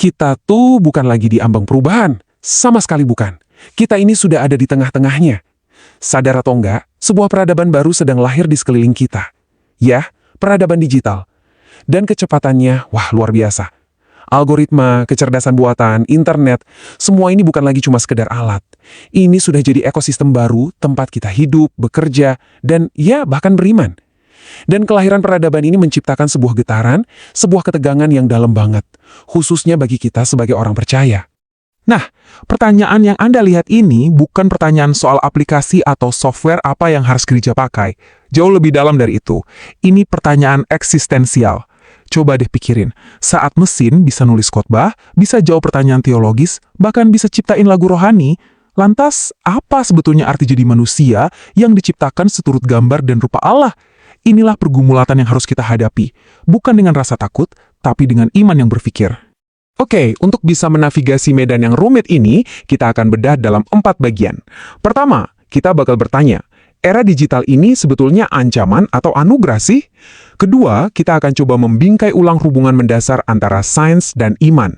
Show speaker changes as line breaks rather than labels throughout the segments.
Kita tuh bukan lagi di ambang perubahan. Sama sekali bukan. Kita ini sudah ada di tengah-tengahnya. Sadar atau enggak, sebuah peradaban baru sedang lahir di sekeliling kita. Ya, peradaban digital. Dan kecepatannya, wah luar biasa. Algoritma, kecerdasan buatan, internet, semua ini bukan lagi cuma sekedar alat. Ini sudah jadi ekosistem baru, tempat kita hidup, bekerja, dan ya bahkan beriman. Dan kelahiran peradaban ini menciptakan sebuah getaran, sebuah ketegangan yang dalam banget, khususnya bagi kita sebagai orang percaya.
Nah, pertanyaan yang Anda lihat ini bukan pertanyaan soal aplikasi atau software apa yang harus gereja pakai. Jauh lebih dalam dari itu. Ini pertanyaan eksistensial. Coba deh pikirin, saat mesin bisa nulis khotbah, bisa jawab pertanyaan teologis, bahkan bisa ciptain lagu rohani, lantas apa sebetulnya arti jadi manusia yang diciptakan seturut gambar dan rupa Allah? Inilah pergumulatan yang harus kita hadapi, bukan dengan rasa takut, tapi dengan iman yang berpikir.
Oke, untuk bisa menavigasi medan yang rumit ini, kita akan bedah dalam 4 bagian. Pertama, kita bakal bertanya, era digital ini sebetulnya ancaman atau anugerah sih? Kedua, kita akan coba membingkai ulang hubungan mendasar antara sains dan iman.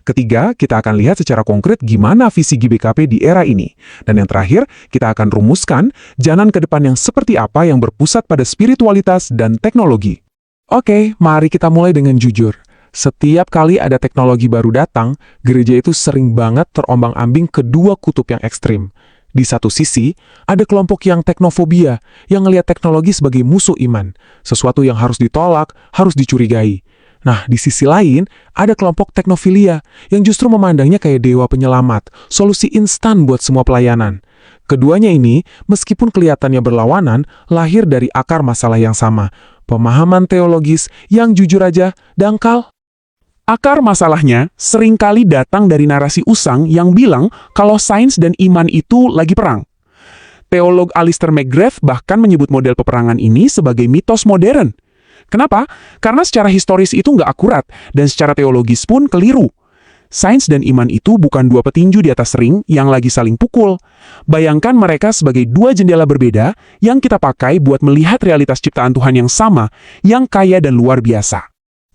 Ketiga, kita akan lihat secara konkret gimana visi GBKP di era ini. Dan yang terakhir, kita akan rumuskan jalan ke depan yang seperti apa yang berpusat pada spiritualitas dan teknologi. Oke, mari kita mulai dengan jujur. Setiap kali ada teknologi baru datang, gereja itu sering banget terombang-ambing kedua kutub yang ekstrim. Di satu sisi, ada kelompok yang teknofobia, yang ngelihat teknologi sebagai musuh iman, sesuatu yang harus ditolak, harus dicurigai. Nah, di sisi lain, ada kelompok teknofilia, yang justru memandangnya kayak dewa penyelamat, solusi instan buat semua pelayanan. Keduanya ini, meskipun kelihatannya berlawanan, lahir dari akar masalah yang sama, pemahaman teologis yang jujur aja dangkal. Akar masalahnya seringkali datang dari narasi usang yang bilang kalau sains dan iman itu lagi perang. Teolog Alistair McGrath bahkan menyebut model peperangan ini sebagai mitos modern. Kenapa? Karena secara historis itu nggak akurat, dan secara teologis pun keliru. Sains dan iman itu bukan dua petinju di atas ring yang lagi saling pukul. Bayangkan mereka sebagai dua jendela berbeda yang kita pakai buat melihat realitas ciptaan Tuhan yang sama, yang kaya dan luar biasa.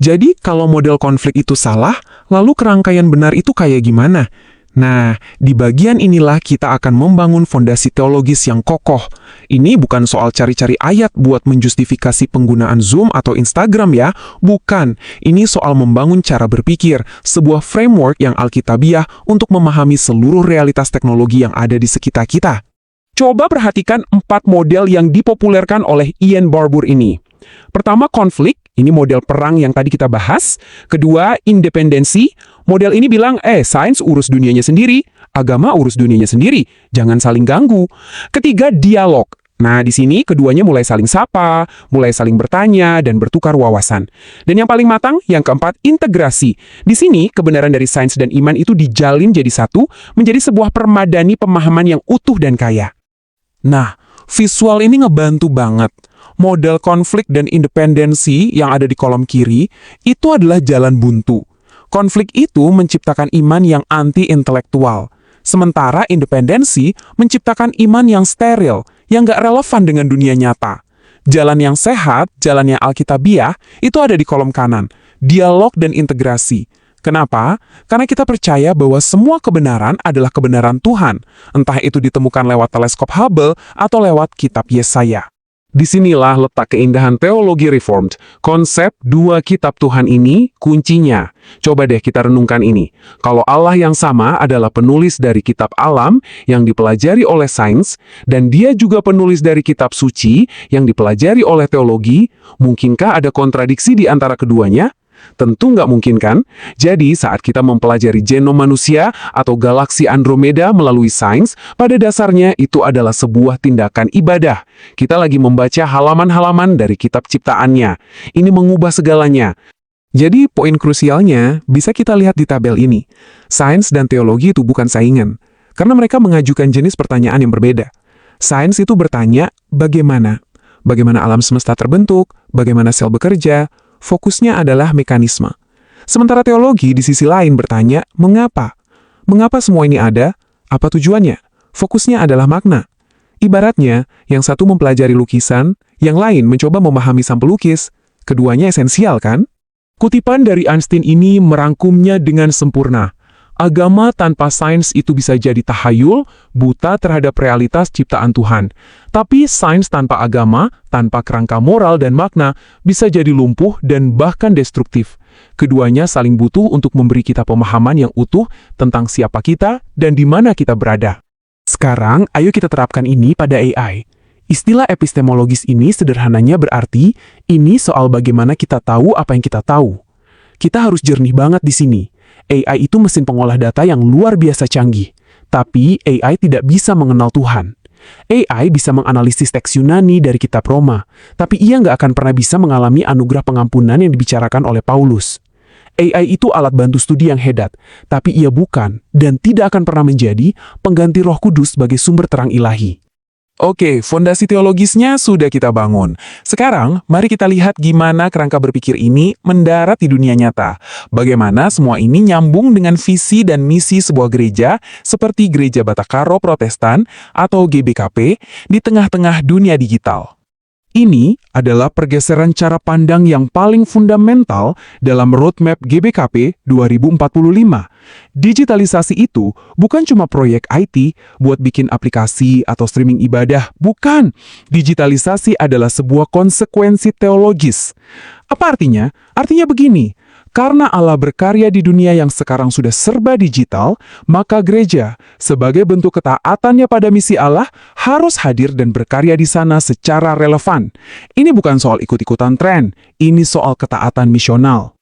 Jadi, kalau model konflik itu salah, lalu kerangkaian benar itu kayak gimana? Nah, di bagian inilah kita akan membangun fondasi teologis yang kokoh. Ini bukan soal cari-cari ayat buat menjustifikasi penggunaan Zoom atau Instagram ya, bukan. Ini soal membangun cara berpikir, sebuah framework yang alkitabiah untuk memahami seluruh realitas teknologi yang ada di sekitar kita. Coba perhatikan 4 model yang dipopulerkan oleh Ian Barbour ini. Pertama, konflik. Ini model perang yang tadi kita bahas. Kedua, independensi. Model ini bilang, sains urus dunianya sendiri, agama urus dunianya sendiri, jangan saling ganggu. Ketiga, dialog. Nah, di sini keduanya mulai saling sapa, mulai saling bertanya, dan bertukar wawasan. Dan yang paling matang, yang keempat, integrasi. Di sini, kebenaran dari sains dan iman itu dijalin jadi satu, menjadi sebuah permadani pemahaman yang utuh dan kaya. Nah, visual ini ngebantu banget. Model konflik dan independensi yang ada di kolom kiri, itu adalah jalan buntu. Konflik itu menciptakan iman yang anti-intelektual. Sementara independensi menciptakan iman yang steril, yang gak relevan dengan dunia nyata. Jalan yang sehat, jalan yang alkitabiah, itu ada di kolom kanan. Dialog dan integrasi. Kenapa? Karena kita percaya bahwa semua kebenaran adalah kebenaran Tuhan, entah itu ditemukan lewat teleskop Hubble atau lewat kitab Yesaya. Disinilah letak keindahan teologi Reformed. Konsep dua kitab Tuhan ini kuncinya. Coba deh kita renungkan ini. Kalau Allah yang sama adalah penulis dari kitab alam yang dipelajari oleh sains, dan dia juga penulis dari kitab suci yang dipelajari oleh teologi, mungkinkah ada kontradiksi di antara keduanya? Tentu nggak mungkin kan? Jadi saat kita mempelajari genom manusia atau galaksi Andromeda melalui sains, pada dasarnya itu adalah sebuah tindakan ibadah. Kita lagi membaca halaman-halaman dari kitab ciptaannya. Ini mengubah segalanya. Jadi poin krusialnya bisa kita lihat di tabel ini. Sains dan teologi itu bukan saingan, karena mereka mengajukan jenis pertanyaan yang berbeda. Sains itu bertanya, bagaimana? Bagaimana alam semesta terbentuk? Bagaimana sel bekerja? Fokusnya adalah mekanisme. Sementara teologi di sisi lain bertanya, mengapa? Mengapa semua ini ada? Apa tujuannya? Fokusnya adalah makna. Ibaratnya, yang satu mempelajari lukisan, yang lain mencoba memahami sang pelukis. Keduanya esensial kan? Kutipan dari Einstein ini merangkumnya dengan sempurna. Agama tanpa sains itu bisa jadi tahayul, buta terhadap realitas ciptaan Tuhan. Tapi sains tanpa agama, tanpa kerangka moral dan makna, bisa jadi lumpuh dan bahkan destruktif. Keduanya saling butuh untuk memberi kita pemahaman yang utuh tentang siapa kita dan di mana kita berada. Sekarang, ayo kita terapkan ini pada AI. Istilah epistemologis ini sederhananya berarti, ini soal bagaimana kita tahu apa yang kita tahu. Kita harus jernih banget di sini. AI itu mesin pengolah data yang luar biasa canggih. Tapi AI tidak bisa mengenal Tuhan. AI bisa menganalisis teks Yunani dari kitab Roma, tapi ia nggak akan pernah bisa mengalami anugerah pengampunan yang dibicarakan oleh Paulus. AI itu alat bantu studi yang hebat, tapi ia bukan dan tidak akan pernah menjadi pengganti Roh Kudus sebagai sumber terang ilahi. Oke, fondasi teologisnya sudah kita bangun. Sekarang, mari kita lihat gimana kerangka berpikir ini mendarat di dunia nyata. Bagaimana semua ini nyambung dengan visi dan misi sebuah gereja seperti Gereja Batakaro Protestan atau GBKP di tengah-tengah dunia digital. Ini adalah pergeseran cara pandang yang paling fundamental dalam roadmap GBKP 2045. Digitalisasi itu bukan cuma proyek IT buat bikin aplikasi atau streaming ibadah, bukan. Digitalisasi adalah sebuah konsekuensi teologis. Apa artinya? Artinya begini, karena Allah berkarya di dunia yang sekarang sudah serba digital, maka gereja, sebagai bentuk ketaatannya pada misi Allah, harus hadir dan berkarya di sana secara relevan. Ini bukan soal ikut-ikutan tren, ini soal ketaatan misional.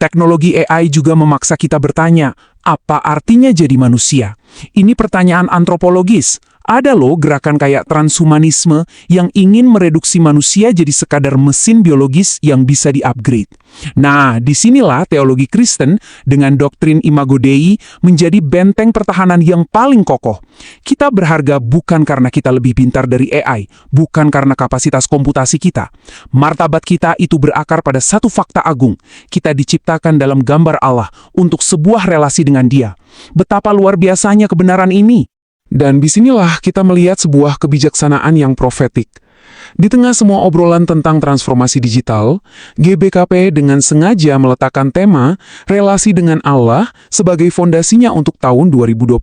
Teknologi AI juga memaksa kita bertanya, apa artinya jadi manusia? Ini pertanyaan antropologis. Ada loh gerakan kayak transhumanisme yang ingin mereduksi manusia jadi sekadar mesin biologis yang bisa di-upgrade. Nah, disinilah teologi Kristen dengan doktrin Imago Dei menjadi benteng pertahanan yang paling kokoh. Kita berharga bukan karena kita lebih pintar dari AI, bukan karena kapasitas komputasi kita. Martabat kita itu berakar pada satu fakta agung. Kita diciptakan dalam gambar Allah untuk sebuah relasi dengan Dia. Betapa luar biasanya kebenaran ini. Dan disinilah kita melihat sebuah kebijaksanaan yang profetik. Di tengah semua obrolan tentang transformasi digital, GBKP dengan sengaja meletakkan tema relasi dengan Allah sebagai fondasinya untuk tahun 2026.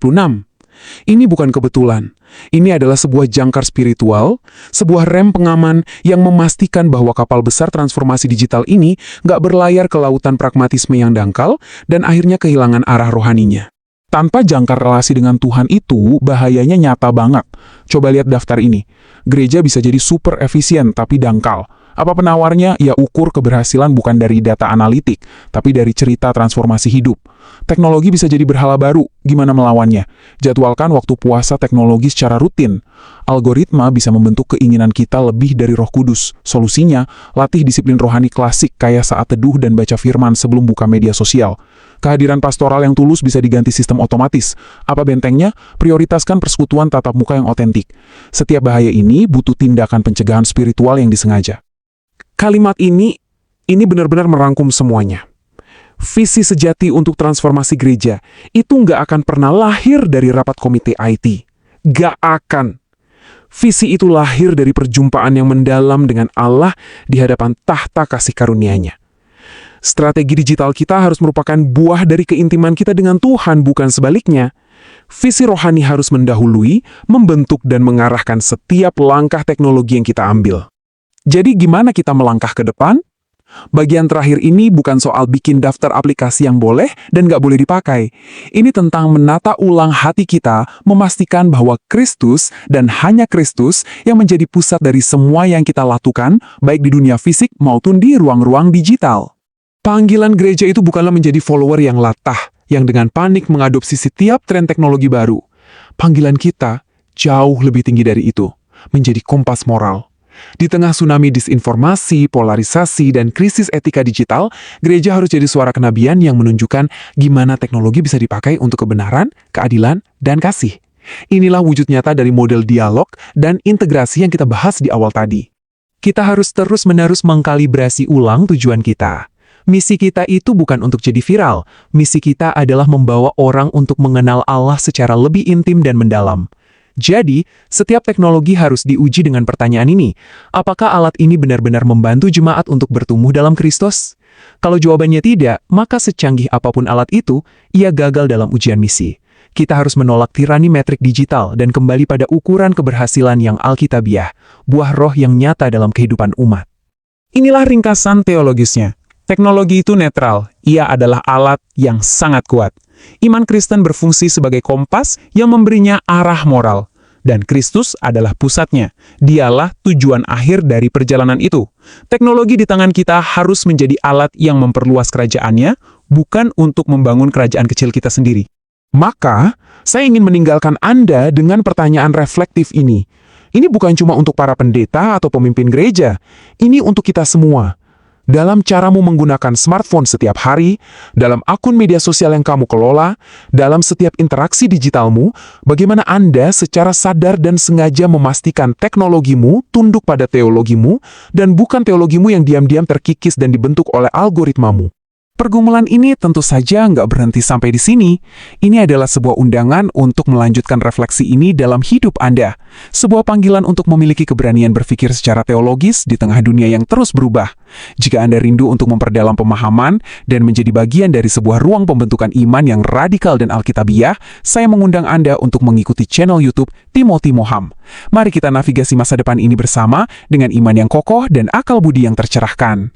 Ini bukan kebetulan. Ini adalah sebuah jangkar spiritual, sebuah rem pengaman yang memastikan bahwa kapal besar transformasi digital ini nggak berlayar ke lautan pragmatisme yang dangkal dan akhirnya kehilangan arah rohaninya. Tanpa jangkar relasi dengan Tuhan itu, bahayanya nyata banget. Coba lihat daftar ini. Gereja bisa jadi super efisien tapi dangkal. Apa penawarnya? Ya ukur keberhasilan bukan dari data analitik, tapi dari cerita transformasi hidup. Teknologi bisa jadi berhala baru. Gimana melawannya? Jadwalkan waktu puasa teknologi secara rutin. Algoritma bisa membentuk keinginan kita lebih dari Roh Kudus. Solusinya, latih disiplin rohani klasik kayak saat teduh dan baca firman sebelum buka media sosial. Kehadiran pastoral yang tulus bisa diganti sistem otomatis. Apa bentengnya? Prioritaskan persekutuan tatap muka yang otentik. Setiap bahaya ini butuh tindakan pencegahan spiritual yang disengaja. Kalimat ini benar-benar merangkum semuanya. Visi sejati untuk transformasi gereja itu nggak akan pernah lahir dari rapat komite IT. Nggak akan. Visi itu lahir dari perjumpaan yang mendalam dengan Allah di hadapan tahta kasih karunia-Nya. Strategi digital kita harus merupakan buah dari keintiman kita dengan Tuhan, bukan sebaliknya. Visi rohani harus mendahului, membentuk dan mengarahkan setiap langkah teknologi yang kita ambil. Jadi gimana kita melangkah ke depan? Bagian terakhir ini bukan soal bikin daftar aplikasi yang boleh dan nggak boleh dipakai. Ini tentang menata ulang hati kita, memastikan bahwa Kristus dan hanya Kristus yang menjadi pusat dari semua yang kita lakukan, baik di dunia fisik maupun di ruang-ruang digital. Panggilan gereja itu bukanlah menjadi follower yang latah, yang dengan panik mengadopsi setiap tren teknologi baru. Panggilan kita jauh lebih tinggi dari itu, menjadi kompas moral. Di tengah tsunami disinformasi, polarisasi, dan krisis etika digital, gereja harus jadi suara kenabian yang menunjukkan gimana teknologi bisa dipakai untuk kebenaran, keadilan, dan kasih. Inilah wujud nyata dari model dialog dan integrasi yang kita bahas di awal tadi. Kita harus terus-menerus mengkalibrasi ulang tujuan kita. Misi kita itu bukan untuk jadi viral. Misi kita adalah membawa orang untuk mengenal Allah secara lebih intim dan mendalam. Jadi, setiap teknologi harus diuji dengan pertanyaan ini. Apakah alat ini benar-benar membantu jemaat untuk bertumbuh dalam Kristus?
Kalau jawabannya tidak, maka secanggih apapun alat itu, ia gagal dalam ujian misi. Kita harus menolak tirani metrik digital dan kembali pada ukuran keberhasilan yang alkitabiah, buah roh yang nyata dalam kehidupan umat.
Inilah ringkasan teologisnya. Teknologi itu netral, ia adalah alat yang sangat kuat. Iman Kristen berfungsi sebagai kompas yang memberinya arah moral. Dan Kristus adalah pusatnya. Dialah tujuan akhir dari perjalanan itu. Teknologi di tangan kita harus menjadi alat yang memperluas kerajaannya, bukan untuk membangun kerajaan kecil kita sendiri.
Maka, saya ingin meninggalkan Anda dengan pertanyaan reflektif ini. Ini bukan cuma untuk para pendeta atau pemimpin gereja. Ini untuk kita semua. Dalam caramu menggunakan smartphone setiap hari, dalam akun media sosial yang kamu kelola, dalam setiap interaksi digitalmu, bagaimana Anda secara sadar dan sengaja memastikan teknologimu tunduk pada teologimu, dan bukan teologimu yang diam-diam terkikis dan dibentuk oleh algoritmamu. Pergumulan ini tentu saja nggak berhenti sampai di sini. Ini adalah sebuah undangan untuk melanjutkan refleksi ini dalam hidup Anda. Sebuah panggilan untuk memiliki keberanian berpikir secara teologis di tengah dunia yang terus berubah. Jika Anda rindu untuk memperdalam pemahaman dan menjadi bagian dari sebuah ruang pembentukan iman yang radikal dan alkitabiah, saya mengundang Anda untuk mengikuti channel YouTube Timothy Moham. Mari kita navigasi masa depan ini bersama dengan iman yang kokoh dan akal budi yang tercerahkan.